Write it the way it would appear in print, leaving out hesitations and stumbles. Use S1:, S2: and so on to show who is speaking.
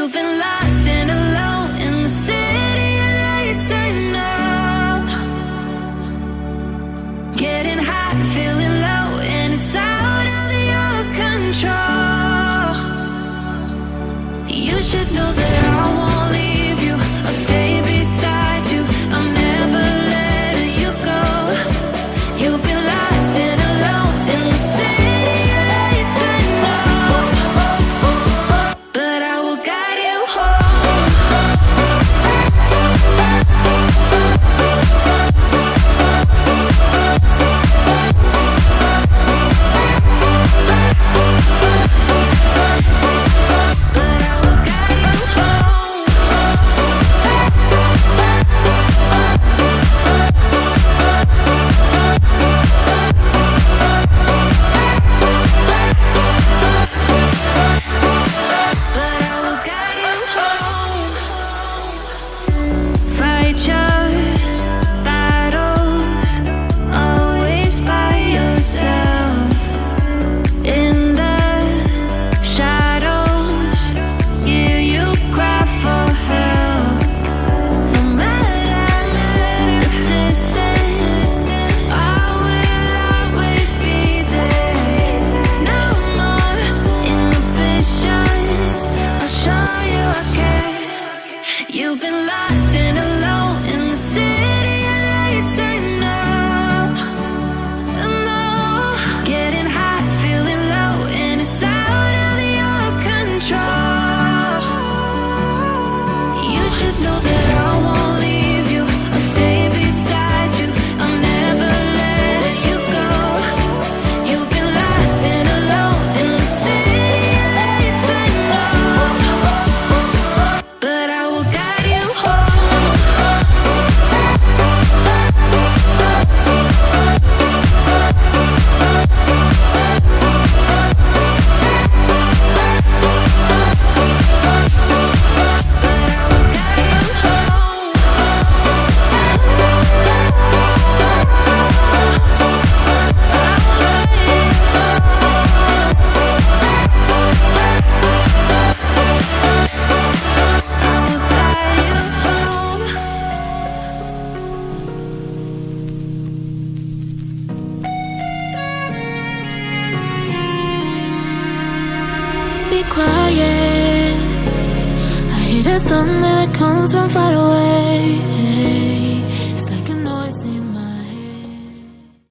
S1: You've been lost and alone in the city of lights. I know. Getting hot, feeling low, and it's out of your control. You should know that I won't leave you. I'll stay beside you. I'm never letting you go. You've been lost and alone in the city of lights. I know, but I will guide you home. But I will guide you home. But I will guide you home. Fight your battles, always by yourself. In the shadows, hear you cry for help. No matter the distance, I will always be there. No more inhibitions, I'll show you I care. You've been lost and alone in the city of lights. I know, I know. Getting hot, feeling low, and it's out of your control. You should know that I won't leave you. I'll stay beside you. I'm never letting you go. You've been lost and alone in the city of lights. I know, but I will guide you home. Be quiet. I hear the thunder that comes from far away.